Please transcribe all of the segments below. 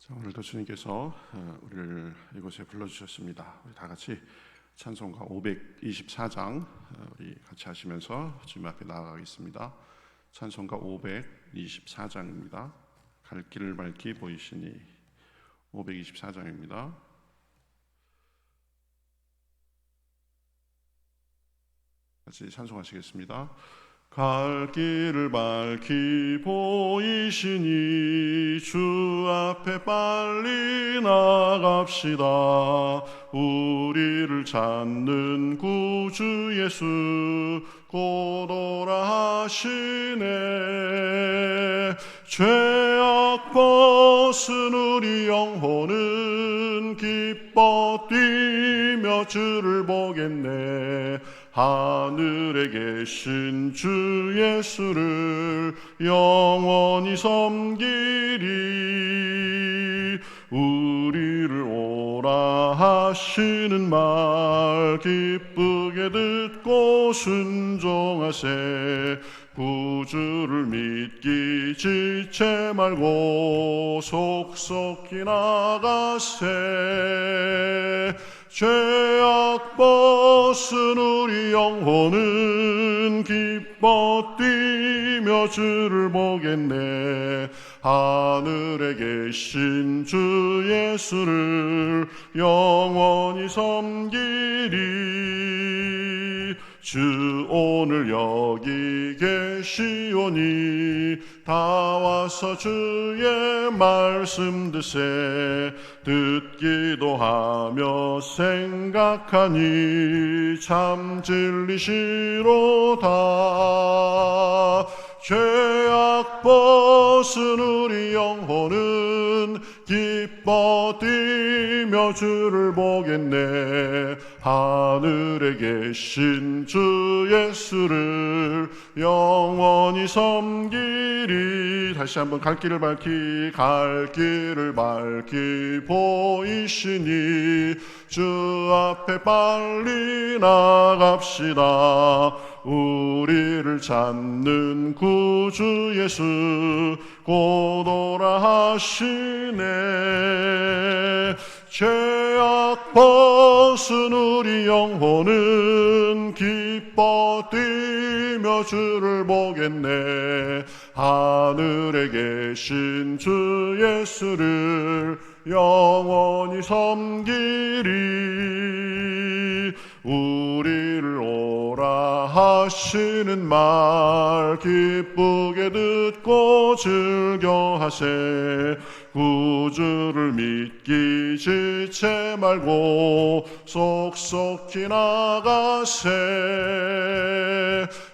오늘도 주님께서 우리를 이곳에 불러주셨습니다. 우리 다 같이 찬송가 524장 우리 같이 하시면서 주님 앞에 나아가겠습니다. 찬송가 524장입니다. 갈 길을 밝히 보이시니 524장입니다. 같이 찬송하시겠습니다. 갈 길을 밝히 보이시니 주 앞에 빨리 나갑시다. 우리를 찾는 구주 예수 곧 오라 하시네. 죄악 벗은 우리 영혼은 기뻐 뛰며 주를 보겠네. 하늘에 계신 주 예수를 영원히 섬기리. 우리를 오라 하시는 말 기쁘게 듣고 순종하세. 구주를 믿기 지체 말고 속속히 나가세. 죄악 벗은 우리 영혼은 기뻐 뛰며 주를 보겠네. 하늘에 계신 주 예수를 영원히 섬기리. 주 오늘 여기 계시오니 다 와서 주의 말씀 드세. 듣기도 하며 생각하니 참 진리시로다. 죄악 벗은 우리 영혼은 기뻐 뛰며 주를 보겠네. 하늘에 계신 주 예수를 영원히 섬기리. 다시 한번 갈 길을 밝히 보이시니 주 앞에 빨리 나갑시다. 우리를 찾는 구주 예수 곧 오라 하시네. 죄악 벗은 우리 영혼은 기뻐 뛰며 주를 보겠네. 하늘에 계신 주 예수를 영원히 섬기리. 우리를 오라 하시는 말 기쁘게 듣고 즐겨하세. 구주를 믿기 지체 말고 속속히 나가세.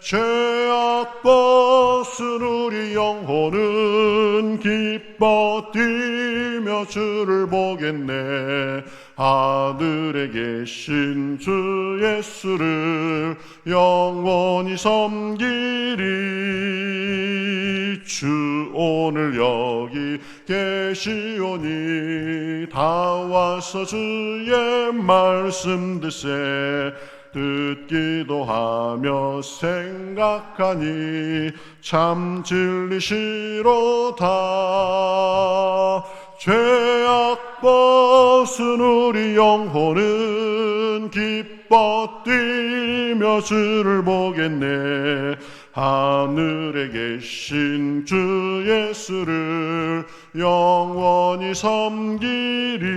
죄악 벗은 우리 영혼은 기뻐 뛰며 주를 보겠네. 하늘에 계신 주 예수를 영원히 섬기리. 주 오늘 여기 계시오니 다 와서 주의 말씀 드세. 듣기도 하며 생각하니 참 진리시로다. 죄악 벗은 우리 영혼은 기뻐 뛰며 주를 보겠네. 하늘에 계신 주 예수를 영원히 섬기리.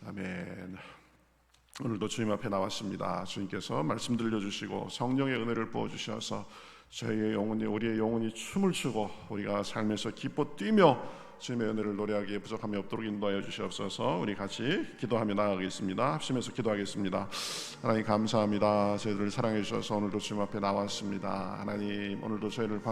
아멘. 오늘도 주님 앞에 나왔습니다. 주님께서 말씀 들려주시고 성령의 은혜를 부어주셔서 저희의 영혼이, 우리의 영혼이 춤을 추고 우리가 삶에서 기뻐 뛰며 주님의 은혜를 노래하기에 부족함이 없도록 인도하여 주시옵소서. 우리 같이 기도하며 나아가겠습니다. 합심해서 기도하겠습니다. 하나님 감사합니다. 저희들을 사랑해 주셔서 오늘도 주님 앞에 나왔습니다. 하나님 오늘도 저희를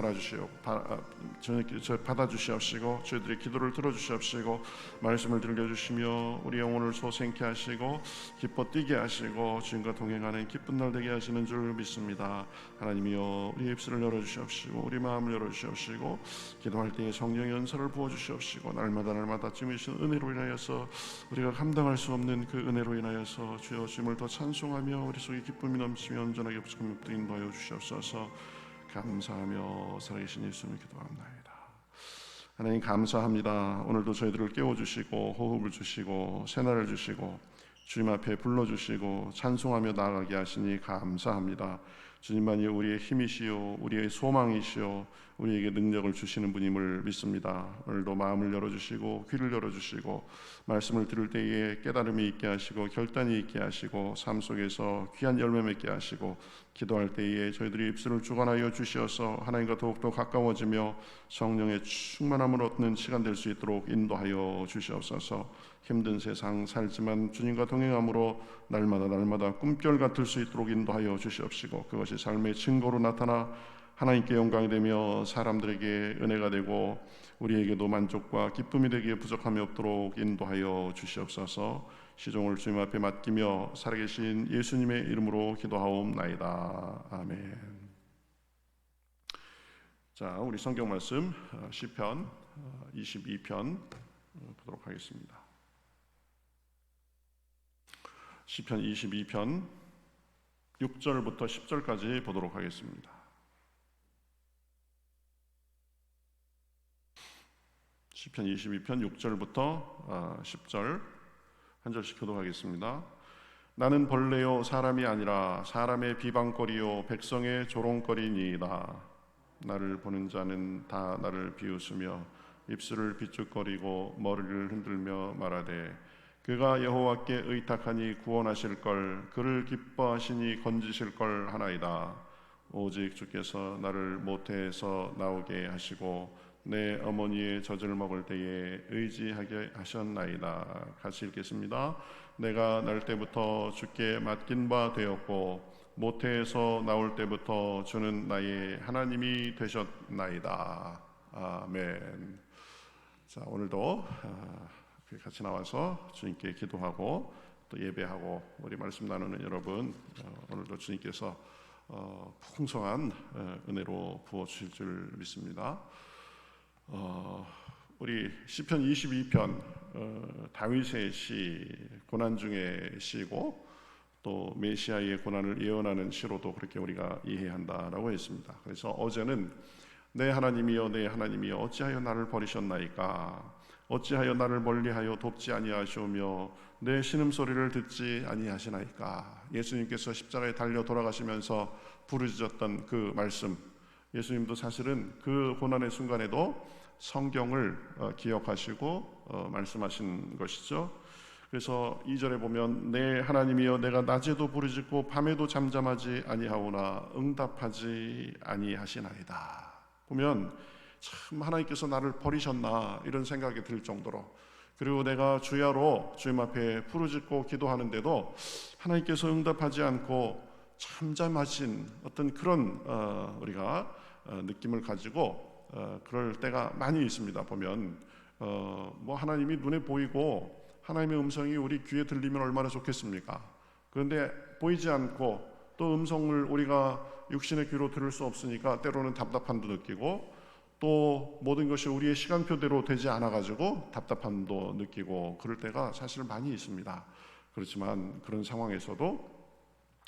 받아주시옵시고 저희들의 기도를 들어주시옵시고 말씀을 들려주시며 우리 영혼을 소생케 하시고 기뻐 뛰게 하시고 주님과 동행하는 기쁜 날 되게 하시는 줄 믿습니다. 하나님이여 우리 입술을 열어주시옵시고 우리 마음을 열어주시옵시고 기도할 때에 성령의 은사를 부어주시옵시고 날마다 주님이신 은혜로 인하여서 우리가 감당할 수 없는 그 은혜로 인하여서 주여 주님을 더 찬송하며 우리 속에 기쁨이 넘치며 온전하게 부족함이 없도록 인도하여 주시옵소서. 감사하며 살아계신 예수님을 기도합니다. 하나님 감사합니다. 오늘도 저희들을 깨워주시고 호흡을 주시고 새날을 주시고 주님 앞에 불러주시고 찬송하며 나아가게 하시니 감사합니다. 주님만이 우리의 힘이시요 우리의 소망이시요 우리에게 능력을 주시는 분임을 믿습니다. 오늘도 마음을 열어주시고 귀를 열어주시고 말씀을 들을 때에 깨달음이 있게 하시고 결단이 있게 하시고 삶 속에서 귀한 열매 맺게 하시고 기도할 때에 저희들이 입술을 주관하여 주시어서 하나님과 더욱더 가까워지며 성령의 충만함을 얻는 시간 될 수 있도록 인도하여 주시옵소서. 힘든 세상 살지만 주님과 동행함으로 날마다 꿈결 같을 수 있도록 인도하여 주시옵시고 그것이 삶의 증거로 나타나 하나님께 영광이 되며 사람들에게 은혜가 되고 우리에게도 만족과 기쁨이 되기에 부족함이 없도록 인도하여 주시옵소서. 시종을 주님 앞에 맡기며 살아계신 예수님의 이름으로 기도하옵나이다. 아멘. 자, 우리 성경 말씀 시편 22편 보도록 하겠습니다. 시편 22편 6절부터 10절까지 보도록 하겠습니다. 시편 22편 6절부터 10절 한 절씩 교독하겠습니다. 나는 벌레요 사람이 아니라 사람의 비방거리요 백성의 조롱거리니이다. 나를 보는 자는 다 나를 비웃으며 입술을 비축거리고 머리를 흔들며 말하되 그가 여호와께 의탁하니 구원하실 걸 그를 기뻐하시니 건지실 걸 하나이다. 오직 주께서 나를 모태에서 나오게 하시고 내 어머니의 젖을 먹을 때에 의지하게 하셨나이다. 같이 읽겠습니다. 내가 날 때부터 주께 맡긴 바 되었고 모태에서 나올 때부터 주는 나의 하나님이 되셨나이다. 아멘. 자, 오늘도 같이 나와서 주님께 기도하고 또 예배하고 우리 말씀 나누는 여러분, 오늘도 주님께서 풍성한 은혜로 부어주실 줄 믿습니다. 우리 시편 22편 다윗의 시, 고난 중의 시고 또 메시아의 고난을 예언하는 시로도 그렇게 우리가 이해한다라고 했습니다. 그래서 어제는 내 하나님이여 내 하나님이여 어찌하여 나를 버리셨나이까 어찌하여 나를 멀리하여 돕지 아니하시오며 내 신음소리를 듣지 아니하시나이까. 예수님께서 십자가에 달려 돌아가시면서 부르짖었던 그 말씀, 예수님도 사실은 그 고난의 순간에도 성경을 기억하시고 말씀하신 것이죠. 그래서 2절에 보면 내 하나님이여 내가 낮에도 부르짖고 밤에도 잠잠하지 아니하오나 응답하지 아니하시나이다. 보면 참 하나님께서 나를 버리셨나 이런 생각이 들 정도로, 그리고 내가 주야로 주님 앞에 부르짖고 기도하는데도 하나님께서 응답하지 않고 잠잠하신 어떤 그런 우리가 느낌을 가지고 그럴 때가 많이 있습니다. 보면 뭐 하나님이 눈에 보이고 하나님의 음성이 우리 귀에 들리면 얼마나 좋겠습니까? 그런데 보이지 않고 또 음성을 우리가 육신의 귀로 들을 수 없으니까 때로는 답답함도 느끼고 또 모든 것이 우리의 시간표대로 되지 않아가지고 답답함도 느끼고 그럴 때가 사실 많이 있습니다. 그렇지만 그런 상황에서도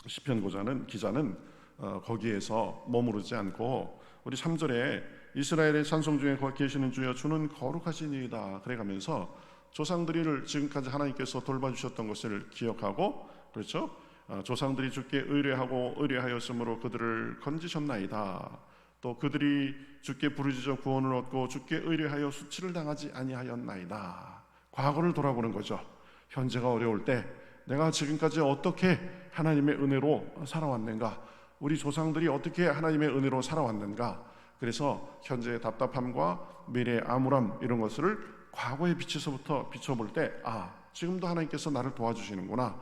시편 기자는 거기에서 머무르지 않고 우리 3절에 이스라엘의 찬송 중에 계시는 주여 주는 거룩하시니이다 그래가면서 조상들이를 지금까지 하나님께서 돌봐주셨던 것을 기억하고, 그렇죠? 조상들이 주께 의뢰하였으므로 그들을 건지셨나이다. 또 그들이 주께 부르짖어 구원을 얻고 주께 의뢰하여 수치를 당하지 아니하였나이다. 과거를 돌아보는 거죠. 현재가 어려울 때 내가 지금까지 어떻게 하나님의 은혜로 살아왔는가, 우리 조상들이 어떻게 하나님의 은혜로 살아왔는가. 그래서 현재의 답답함과 미래의 암울함 이런 것을 과거의 빛에서부터 비춰볼 때 지금도 하나님께서 나를 도와주시는구나.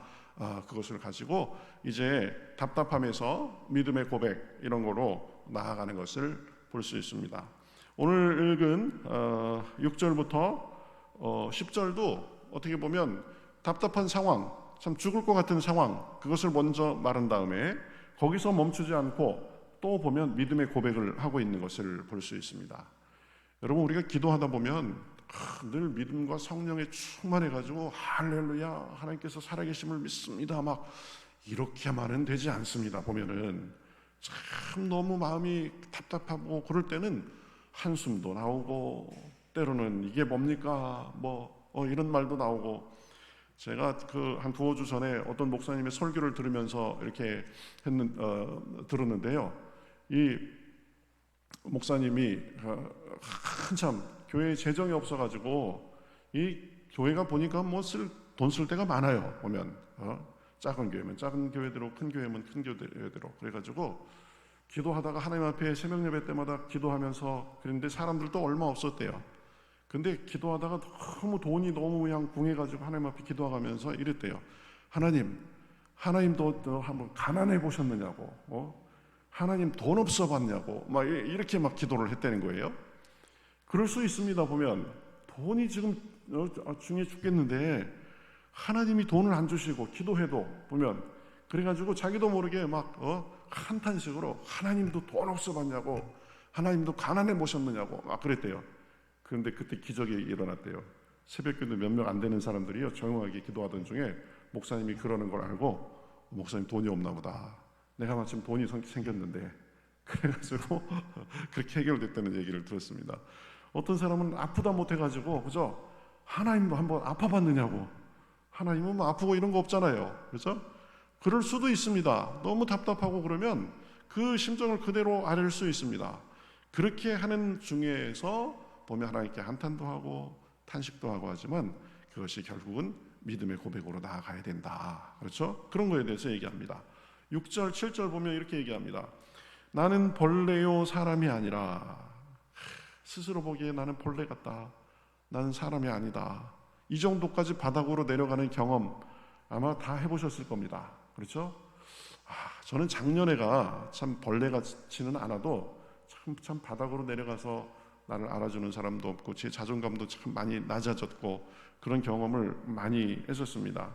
그것을 가지고 이제 답답함에서 믿음의 고백 이런 거로 나아가는 것을 볼 수 있습니다. 오늘 읽은 6절부터 10절도 어떻게 보면 답답한 상황, 참 죽을 것 같은 상황, 그것을 먼저 말한 다음에 거기서 멈추지 않고 또 보면 믿음의 고백을 하고 있는 것을 볼 수 있습니다. 여러분, 우리가 기도하다 보면 늘 믿음과 성령에 충만해가지고 할렐루야 하나님께서 살아계심을 믿습니다 막 이렇게만은 되지 않습니다. 보면은 참 너무 마음이 답답하고 그럴 때는 한숨도 나오고 때로는 이게 뭡니까? 이런 말도 나오고, 제가 한 두어 주 전에 어떤 목사님의 설교를 들으면서 이렇게 들었는데요. 이 목사님이 한참 교회에 재정이 없어가지고 이 교회가 보니까 돈 쓸 데가 많아요. 보면 작은 교회면 작은 교회대로, 큰 교회면 큰 교회대로. 그래가지고 기도하다가 하나님 앞에 새벽 예배 때마다 기도하면서 그랬는데 사람들도 얼마 없었대요. 근데 기도하다가 돈이 너무 그냥 궁해가지고 하나님 앞에 기도하면서 이랬대요. 하나님도 한번 가난해 보셨느냐고, 하나님 돈 없어 봤냐고, 막 이렇게 막 기도를 했다는 거예요. 그럴 수 있습니다. 보면 돈이 지금 중에 죽겠는데 하나님이 돈을 안 주시고 기도해도 보면 그래가지고 자기도 모르게 막 한탄식으로 하나님도 돈 없어 봤냐고, 하나님도 가난해 보셨느냐고 막 그랬대요. 그런데 그때 기적이 일어났대요. 새벽기도 몇 명 안 되는 사람들이요 조용하게 기도하던 중에 목사님이 그러는 걸 알고, 목사님 돈이 없나 보다, 내가 마침 돈이 생겼는데, 그래가지고 그렇게 해결됐다는 얘기를 들었습니다. 어떤 사람은 아프다 못해가지고 그죠? 하나님도 한번 아파봤느냐고, 하나님은 뭐 아프고 이런 거 없잖아요, 그렇죠? 그럴 수도 있습니다. 너무 답답하고 그러면 그 심정을 그대로 앓을 수 있습니다. 그렇게 하는 중에서 보면 하나님께 한탄도 하고 탄식도 하고 하지만 그것이 결국은 믿음의 고백으로 나아가야 된다, 그렇죠? 그런 거에 대해서 얘기합니다. 6절 7절 보면 이렇게 얘기합니다. 나는 벌레요 사람이 아니라. 스스로 보기에 나는 벌레 같다, 나는 사람이 아니다, 이 정도까지 바닥으로 내려가는 경험 아마 다 해보셨을 겁니다, 그렇죠? 저는 작년에가 참 벌레 같지는 않아도 참 바닥으로 내려가서 나를 알아주는 사람도 없고 제 자존감도 참 많이 낮아졌고 그런 경험을 많이 했었습니다.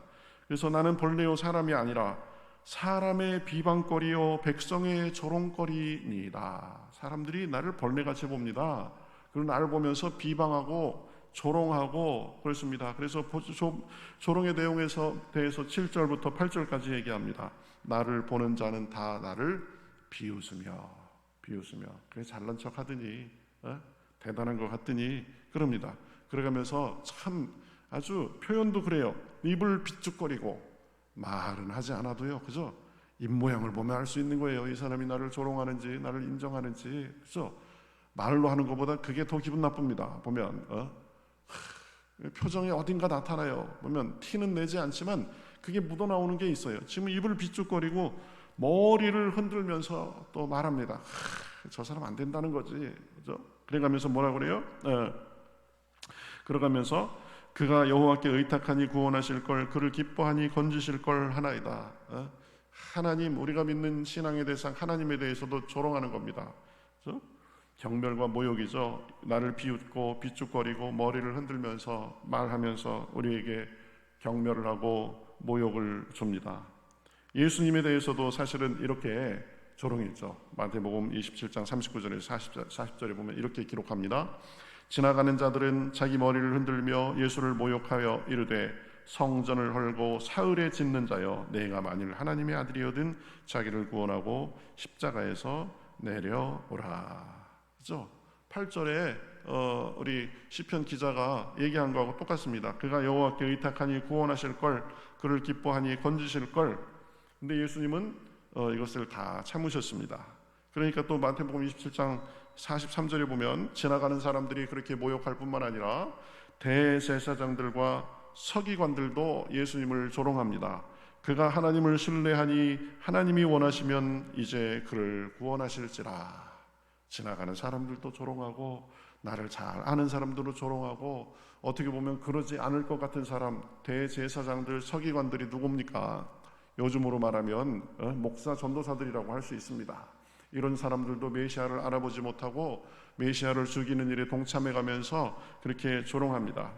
그래서 나는 벌레요 사람이 아니라 사람의 비방거리요 백성의 조롱거리니이다. 사람들이 나를 벌레같이 봅니다. 그리고 나를 보면서 비방하고 조롱하고 그렇습니다. 그래서 조롱의 내용에서 대해서 7절부터 8절까지 얘기합니다. 나를 보는 자는 다 나를 비웃으며 그래 잘난 척 하더니 대단한 것 같더니 그럽니다. 그러면서 참 아주 표현도 그래요. 입을 비죽거리고 말은 하지 않아도요, 그죠? 입 모양을 보면 알 수 있는 거예요. 이 사람이 나를 조롱하는지 나를 인정하는지, 그죠? 말로 하는 것보다 그게 더 기분 나쁩니다. 보면 표정이 어딘가 나타나요. 보면 티는 내지 않지만 그게 묻어나오는 게 있어요. 지금 입을 비죽거리고 머리를 흔들면서 또 말합니다. 저 사람 안 된다는 거지, 그죠? 그래가면서 뭐라 그래요? 그러가면서 그가 여호와께 의탁하니 구원하실 걸, 그를 기뻐하니 건지실 걸 하나이다. 하나님, 우리가 믿는 신앙의 대상 하나님에 대해서도 조롱하는 겁니다. 그죠? 경멸과 모욕이죠. 나를 비웃고 비축거리고 머리를 흔들면서 말하면서 우리에게 경멸을 하고 모욕을 줍니다. 예수님에 대해서도 사실은 이렇게 조롱했죠. 마태복음 27장 39절에서 40절에 보면 이렇게 기록합니다. 지나가는 자들은 자기 머리를 흔들며 예수를 모욕하여 이르되 성전을 헐고 사흘에 짓는 자여, 내가 만일 하나님의 아들이거든 자기를 구원하고 십자가에서 내려오라. 그죠? 8절에 우리 시편 기자가 얘기한 거하고 똑같습니다. 그가 여호와께 의탁하니 구원하실 걸, 그를 기뻐하니 건지실 걸. 근데 예수님은 이것을 다 참으셨습니다. 그러니까 또 마태복음 27장 43절에 보면 지나가는 사람들이 그렇게 모욕할 뿐만 아니라 대제사장들과 서기관들도 예수님을 조롱합니다. 그가 하나님을 신뢰하니 하나님이 원하시면 이제 그를 구원하실지라. 지나가는 사람들도 조롱하고 나를 잘 아는 사람들도 조롱하고, 어떻게 보면 그러지 않을 것 같은 사람, 대제사장들, 서기관들이 누굽니까? 요즘으로 말하면 목사, 전도사들이라고 할 수 있습니다. 이런 사람들도 메시아를 알아보지 못하고 메시아를 죽이는 일에 동참해가면서 그렇게 조롱합니다.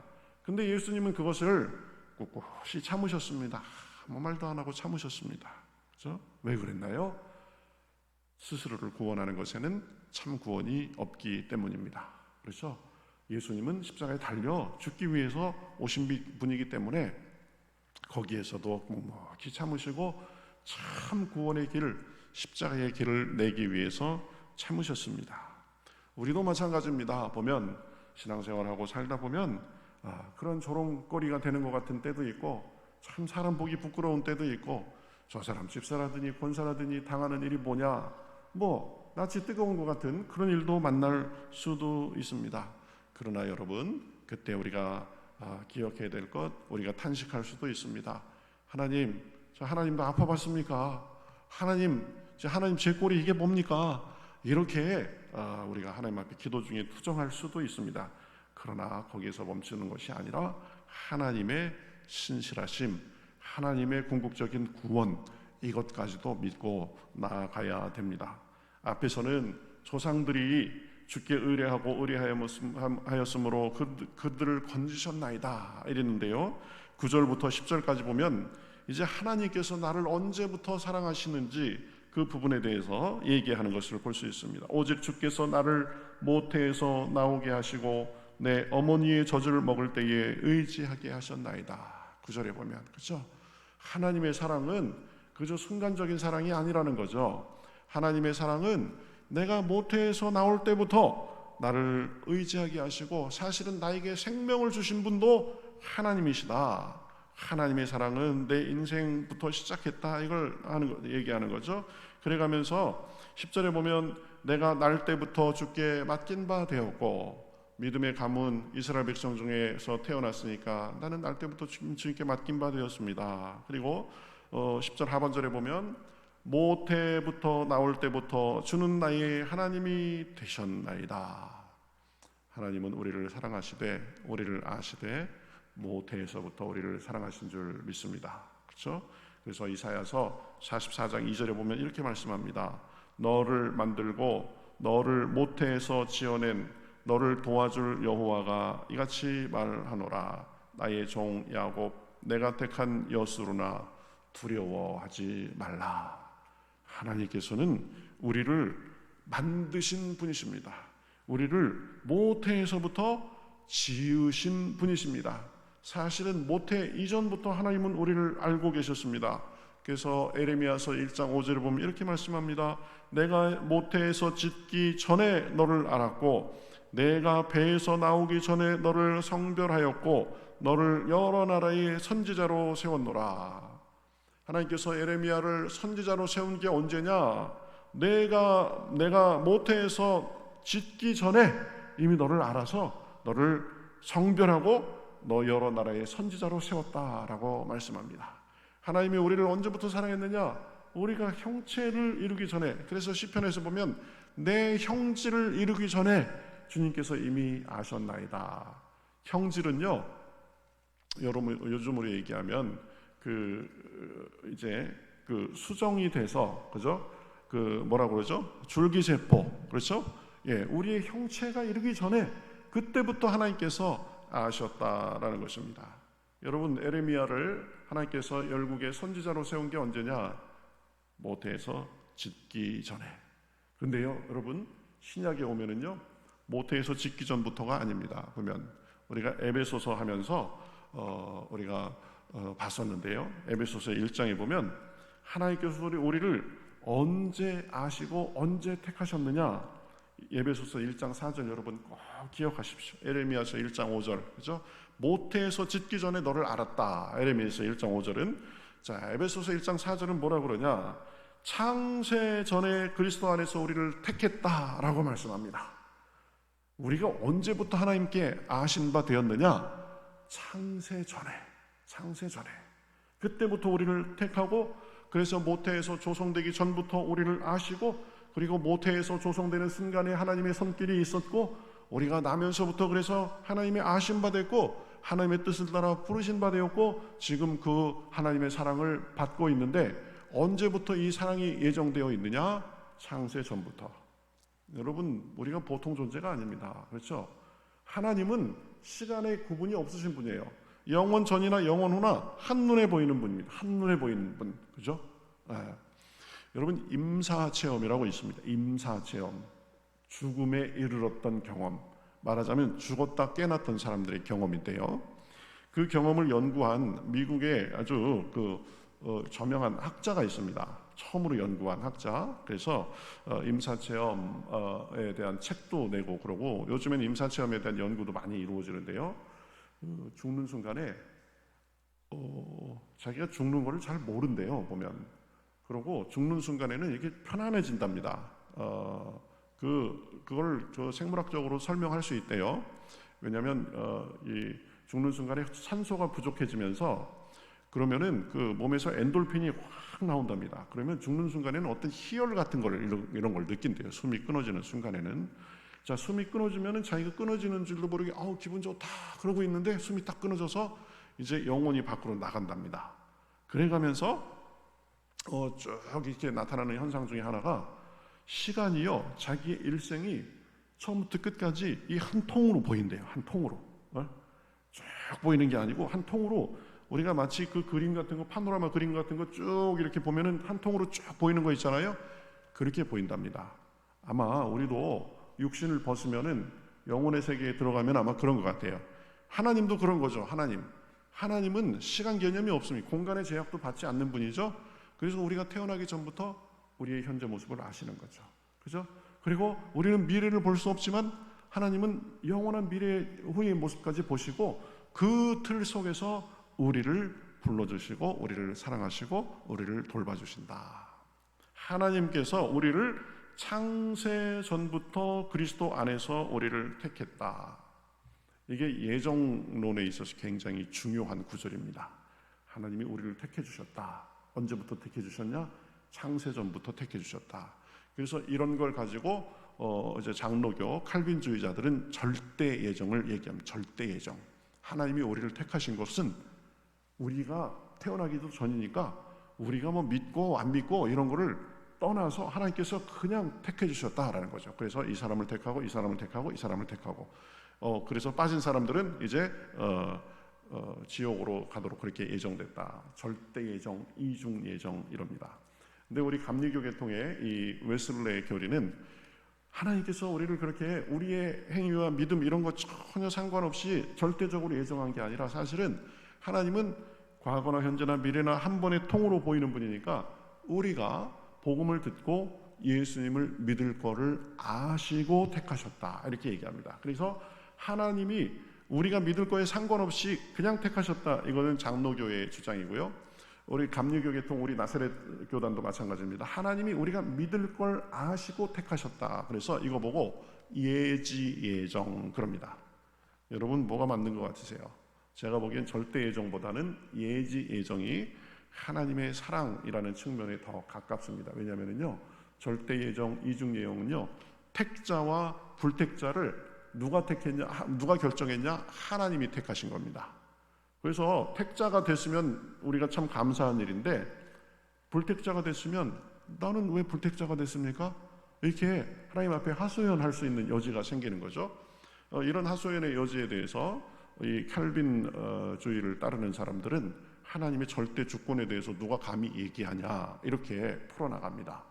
근데 예수님은 그것을 꿋꿋이 참으셨습니다. 아무 말도 안 하고 참으셨습니다. 그렇죠? 왜 그랬나요? 스스로를 구원하는 것에는 참 구원이 없기 때문입니다. 그렇죠? 예수님은 십자가에 달려 죽기 위해서 오신 분이기 때문에 거기에서도 묵묵히 참으시고 참 구원의 길, 십자가의 길을 내기 위해서 참으셨습니다. 우리도 마찬가지입니다. 보면 신앙생활하고 살다 보면 그런 조롱거리가 되는 것 같은 때도 있고, 참 사람 보기 부끄러운 때도 있고, 저 사람 집사라더니 권사라더니 당하는 일이 뭐냐, 뭐 낯이 뜨거운 것 같은 그런 일도 만날 수도 있습니다. 그러나 여러분, 그때 우리가 기억해야 될 것, 우리가 탄식할 수도 있습니다. 하나님, 저 하나님도 아파봤습니까? 하나님 제 꼴이 이게 뭡니까? 이렇게 우리가 하나님 앞에 기도 중에 투정할 수도 있습니다. 그러나 거기에서 멈추는 것이 아니라 하나님의 신실하심, 하나님의 궁극적인 구원, 이것까지도 믿고 나아가야 됩니다. 앞에서는 조상들이 주께 의뢰하고 의뢰하였으므로 그들을 건지셨나이다 이랬는데요, 9절부터 10절까지 보면 이제 하나님께서 나를 언제부터 사랑하시는지 그 부분에 대해서 얘기하는 것을 볼 수 있습니다. 오직 주께서 나를 모태에서 나오게 하시고 내 어머니의 젖을 먹을 때에 의지하게 하셨나이다. 9절에 보면, 그렇죠? 하나님의 사랑은 그저 순간적인 사랑이 아니라는 거죠. 하나님의 사랑은 내가 모태에서 나올 때부터 나를 의지하게 하시고, 사실은 나에게 생명을 주신 분도 하나님이시다. 하나님의 사랑은 내 인생부터 시작했다, 이걸 얘기하는 거죠. 그래가면서 10절에 보면 내가 날 때부터 주께 맡긴 바 되었고, 믿음의 가문 이스라엘 백성 중에서 태어났으니까 나는 날 때부터 주님께 맡긴 바 되었습니다. 그리고 10절 하반절에 보면 모태부터 나올 때부터 주는 나의 하나님이 되셨나이다. 하나님은 우리를 사랑하시되 우리를 아시되 모태에서부터 우리를 사랑하신 줄 믿습니다. 그렇죠? 그래서 이사야서 44장 2절에 보면 이렇게 말씀합니다. 너를 만들고 너를 모태에서 지어낸 너를 도와줄 여호와가 이같이 말하노라. 나의 종 야곱 내가 택한 여수로나 두려워하지 말라. 하나님께서는 우리를 만드신 분이십니다. 우리를 모태에서부터 지으신 분이십니다. 사실은 모태 이전부터 하나님은 우리를 알고 계셨습니다. 그래서 에레미야서 1장 5절에 보면 이렇게 말씀합니다. 내가 모태에서 짓기 전에 너를 알았고 내가 배에서 나오기 전에 너를 성별하였고 너를 여러 나라의 선지자로 세웠노라. 하나님께서 에레미야를 선지자로 세운 게 언제냐? 내가 모태에서 짓기 전에 이미 너를 알아서 너를 성별하고 너 여러 나라의 선지자로 세웠다라고 말씀합니다. 하나님이 우리를 언제부터 사랑했느냐? 우리가 형체를 이루기 전에, 그래서 시편에서 보면 내 형질을 이루기 전에 주님께서 이미 아셨나이다. 형질은요, 여러분 요즘으로 얘기하면 이제 수정이 돼서, 그죠? 뭐라고 그러죠? 줄기세포, 그렇죠? 예, 우리의 형체가 이르기 전에 그때부터 하나님께서 아셨다라는 것입니다. 여러분, 에레미야를 하나님께서 열국의 선지자로 세운 게 언제냐? 모태에서 짓기 전에. 그런데요, 여러분, 신약에 오면은요, 모태에서 짓기 전부터가 아닙니다. 보면 우리가 에베소서 하면서 우리가 봤었는데요, 에베소서 1장에 보면 하나님께서 우리를 언제 아시고 언제 택하셨느냐? 에베소서 1장 4절 여러분 꼭 기억하십시오. 에레미야서 1장 5절, 그죠? 모태에서 짓기 전에 너를 알았다. 에레미야서 1장 5절은. 자, 에베소서 1장 4절은 뭐라 그러냐? 창세 전에 그리스도 안에서 우리를 택했다라고 말씀합니다. 우리가 언제부터 하나님께 아신 바 되었느냐? 창세 전에. 그때부터 우리를 택하고, 그래서 모태에서 조성되기 전부터 우리를 아시고, 그리고 모태에서 조성되는 순간에 하나님의 손길이 있었고, 우리가 나면서부터 그래서 하나님의 아신 바 됐고, 하나님의 뜻을 따라 부르신 바 되었고, 지금 그 하나님의 사랑을 받고 있는데, 언제부터 이 사랑이 예정되어 있느냐? 창세 전부터. 여러분, 우리가 보통 존재가 아닙니다. 그렇죠? 하나님은 시간의 구분이 없으신 분이에요. 영원 전이나 영원 후나 한눈에 보이는 분입니다. 한눈에 보이는 분, 그죠? 여러분, 임사체험이라고 있습니다. 임사체험, 죽음에 이르렀던 경험, 말하자면 죽었다 깨났던 사람들의 경험인데요, 그 경험을 연구한 미국의 아주 저명한 학자가 있습니다. 처음으로 연구한 학자. 그래서 임사체험에 대한 책도 내고 그러고, 요즘엔 임사체험에 대한 연구도 많이 이루어지는데요. 죽는 순간에 자기가 죽는 거를 잘 모른대요, 보면. 그러고 죽는 순간에는 이게 편안해진답니다. 그걸 생물학적으로 설명할 수 있대요. 왜냐하면 이 죽는 순간에 산소가 부족해지면서 그러면은 그 몸에서 엔돌핀이 확 나온답니다. 그러면 죽는 순간에는 어떤 희열 같은 걸 이런 걸 느낀대요. 숨이 끊어지는 순간에는. 자, 숨이 끊어지면은 자기가 끊어지는 줄도 모르게 기분 좋다 그러고 있는데 숨이 딱 끊어져서 이제 영혼이 밖으로 나간답니다. 그래가면서 쭉 이렇게 나타나는 현상 중에 하나가 시간이요, 자기의 일생이 처음부터 끝까지 이 한 통으로 보인대요. 한 통으로. 쭉 보이는 게 아니고 한 통으로, 우리가 마치 그 그림 같은 거, 파노라마 그림 같은 거 쭉 이렇게 보면은 한 통으로 쭉 보이는 거 있잖아요. 그렇게 보인답니다. 아마 우리도 육신을 벗으면은 영혼의 세계에 들어가면 아마 그런 것 같아요. 하나님도 그런 거죠. 하나님은 시간 개념이 없습니다. 공간의 제약도 받지 않는 분이죠. 그래서 우리가 태어나기 전부터 우리의 현재 모습을 아시는 거죠. 그죠? 그리고 우리는 미래를 볼 수 없지만 하나님은 영원한 미래 후의 모습까지 보시고 그 틀 속에서 우리를 불러주시고 우리를 사랑하시고 우리를 돌봐주신다. 하나님께서 우리를 창세 전부터 그리스도 안에서 우리를 택했다. 이게 예정론에 있어서 굉장히 중요한 구절입니다. 하나님이 우리를 택해 주셨다. 언제부터 택해 주셨냐? 창세 전부터 택해 주셨다. 그래서 이런 걸 가지고 이제 장로교 칼빈주의자들은 절대 예정을 얘기합니다. 절대 예정. 하나님이 우리를 택하신 것은 우리가 태어나기도 전이니까 우리가 뭐 믿고 안 믿고 이런 거를 떠나서 하나님께서 그냥 택해 주셨다라는 거죠. 그래서 이 사람을 택하고 이 사람을 택하고 이 사람을 택하고 그래서 빠진 사람들은 이제 지옥으로 가도록 그렇게 예정됐다. 절대 예정, 이중 예정 이럽니다. 근데 우리 감리교 계통의 이 웨슬레 교리는 하나님께서 우리를 그렇게 우리의 행위와 믿음 이런 거 전혀 상관없이 절대적으로 예정한 게 아니라 사실은 하나님은 과거나 현재나 미래나 한 번의 통으로 보이는 분이니까 우리가 복음을 듣고 예수님을 믿을 거를 아시고 택하셨다 이렇게 얘기합니다. 그래서 하나님이 우리가 믿을 거에 상관없이 그냥 택하셨다. 이거는 장로교의 주장이고요. 우리 감리교 계통 우리 나사렛 교단도 마찬가지입니다. 하나님이 우리가 믿을 걸 아시고 택하셨다. 그래서 이거 보고 예지 예정 그럽니다. 여러분 뭐가 맞는 것 같으세요? 제가 보기엔 절대 예정보다는 예지 예정이 하나님의 사랑이라는 측면에 더 가깝습니다. 왜냐하면요, 절대 예정, 이중 예정은요, 택자와 불택자를 누가 택했냐, 누가 결정했냐? 하나님이 택하신 겁니다. 그래서 택자가 됐으면 우리가 참 감사한 일인데 불택자가 됐으면 나는 왜 불택자가 됐습니까? 이렇게 하나님 앞에 하소연할 수 있는 여지가 생기는 거죠. 이런 하소연의 여지에 대해서 이 칼빈주의를 따르는 사람들은 하나님의 절대 주권에 대해서 누가 감히 얘기하냐 이렇게 풀어나갑니다.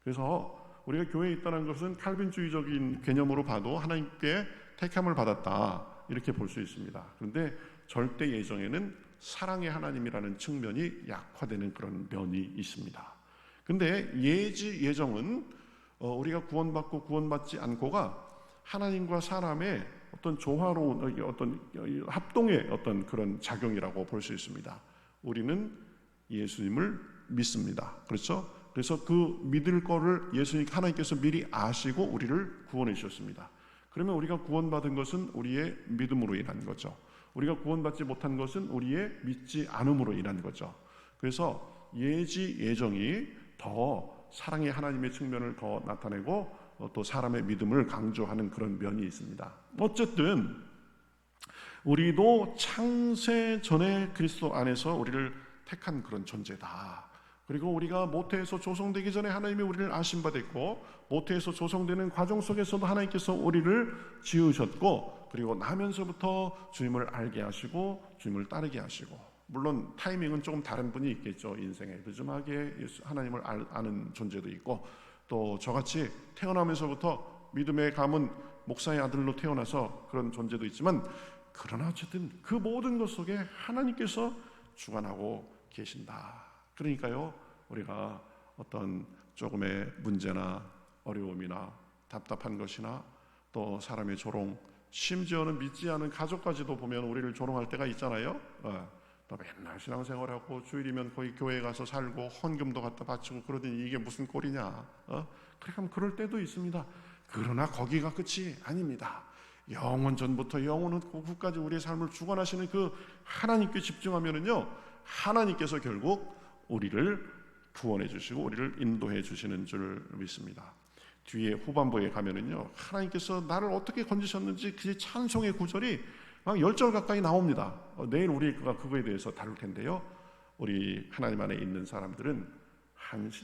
그래서 우리가 교회에 있다는 것은 칼빈주의적인 개념으로 봐도 하나님께 택함을 받았다 이렇게 볼 수 있습니다. 그런데 절대 예정에는 사랑의 하나님이라는 측면이 약화되는 그런 면이 있습니다. 근데 예지 예정은 우리가 구원받고 구원받지 않고가 하나님과 사람의 어떤 조화로운 어떤 합동의 어떤 그런 작용이라고 볼 수 있습니다. 우리는 예수님을 믿습니다. 그렇죠? 그래서 그 믿을 거를 예수님 하나님께서 미리 아시고 우리를 구원해 주셨습니다. 그러면 우리가 구원받은 것은 우리의 믿음으로 인한 거죠. 우리가 구원받지 못한 것은 우리의 믿지 않음으로 인한 거죠. 그래서 예지 예정이 더 사랑의 하나님의 측면을 더 나타내고 또 사람의 믿음을 강조하는 그런 면이 있습니다. 어쨌든 우리도 창세 전에 그리스도 안에서 우리를 택한 그런 존재다. 그리고 우리가 모태에서 조성되기 전에 하나님이 우리를 아신 바 됐고 모태에서 조성되는 과정 속에서도 하나님께서 우리를 지으셨고 그리고 나면서부터 주님을 알게 하시고 주님을 따르게 하시고 물론 타이밍은 조금 다른 분이 있겠죠. 인생에 늦음하게 하나님을 아는 존재도 있고 또 저같이 태어나면서부터 믿음의 가문 목사의 아들로 태어나서 그런 존재도 있지만 그러나 어쨌든 그 모든 것 속에 하나님께서 주관하고 계신다. 그러니까요 우리가 어떤 조금의 문제나 어려움이나 답답한 것이나 또 사람의 조롱, 심지어는 믿지 않은 가족까지도 보면 우리를 조롱할 때가 있잖아요. 너 맨날 신앙생활하고 주일이면 거기 교회 가서 살고 헌금도 갖다 바치고 그러더니 이게 무슨 꼴이냐. 그러니까 그럴 때도 있습니다. 그러나 거기가 끝이 아닙니다. 영원 전부터 영원 후까지 우리의 삶을 주관하시는 그 하나님께 집중하면은요, 하나님께서 결국 우리를 구원해 주시고 우리를 인도해 주시는 줄 믿습니다. 뒤에 후반부에 가면은요, 하나님께서 나를 어떻게 건지셨는지 그 찬송의 구절이 막 10절 가까이 나옵니다. 내일 우리가 그거에 대해서 다룰 텐데요, 우리 하나님 안에 있는 사람들은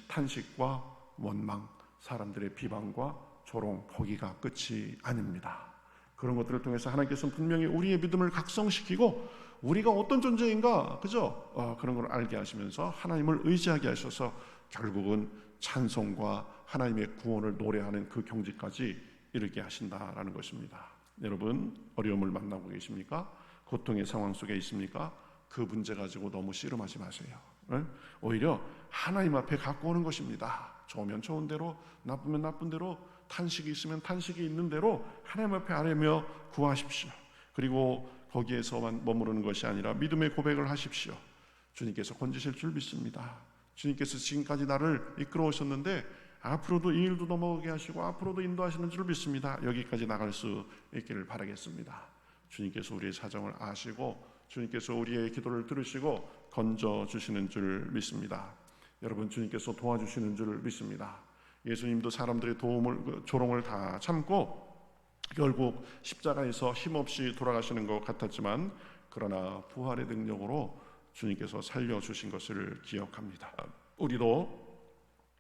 탄식과 원망, 사람들의 비방과 조롱, 거기가 끝이 아닙니다. 그런 것들을 통해서 하나님께서는 분명히 우리의 믿음을 각성시키고 우리가 어떤 존재인가, 그죠? 그런 걸 알게 하시면서 하나님을 의지하게 하셔서 결국은 찬송과 하나님의 구원을 노래하는 그 경지까지 이르게 하신다라는 것입니다. 여러분, 어려움을 만나고 계십니까? 고통의 상황 속에 있습니까? 그 문제 가지고 너무 씨름하지 마세요. 오히려 하나님 앞에 갖고 오는 것입니다. 좋으면 좋은 대로, 나쁘면 나쁜 대로, 탄식이 있으면 탄식이 있는 대로 하나님 앞에 아뢰며 구하십시오. 그리고 거기에서만 머무르는 것이 아니라 믿음의 고백을 하십시오. 주님께서 건지실 줄 믿습니다. 주님께서 지금까지 나를 이끌어 오셨는데 앞으로도 이 일도 넘어오게 하시고 앞으로도 인도하시는 줄 믿습니다. 여기까지 나갈 수 있기를 바라겠습니다. 주님께서 우리의 사정을 아시고 주님께서 우리의 기도를 들으시고 건져주시는 줄 믿습니다. 여러분, 주님께서 도와주시는 줄 믿습니다. 예수님도 사람들의 조롱을 다 참고 결국 십자가에서 힘없이 돌아가시는 것 같았지만 그러나 부활의 능력으로 주님께서 살려주신 것을 기억합니다. 우리도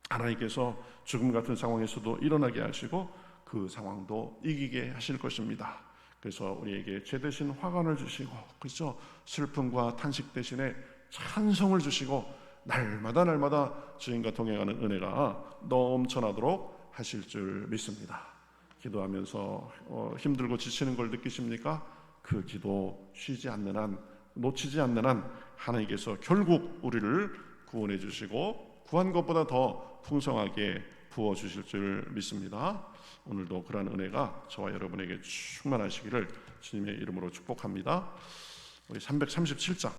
하나님께서 죽음 같은 상황에서도 일어나게 하시고 그 상황도 이기게 하실 것입니다. 그래서 우리에게 죄 대신 화관을 주시고, 그렇죠? 슬픔과 탄식 대신에 찬송을 주시고 날마다 주님과 동행하는 은혜가 넘쳐나도록 하실 줄 믿습니다. 기도하면서 힘들고 지치는 걸 느끼십니까? 그 기도 쉬지 않는 한, 놓치지 않는 한 하나님께서 결국 우리를 구원해 주시고 구한 것보다 더 풍성하게 부어주실 줄 믿습니다. 오늘도 그러한 은혜가 저와 여러분에게 충만하시기를 주님의 이름으로 축복합니다. 우리 337장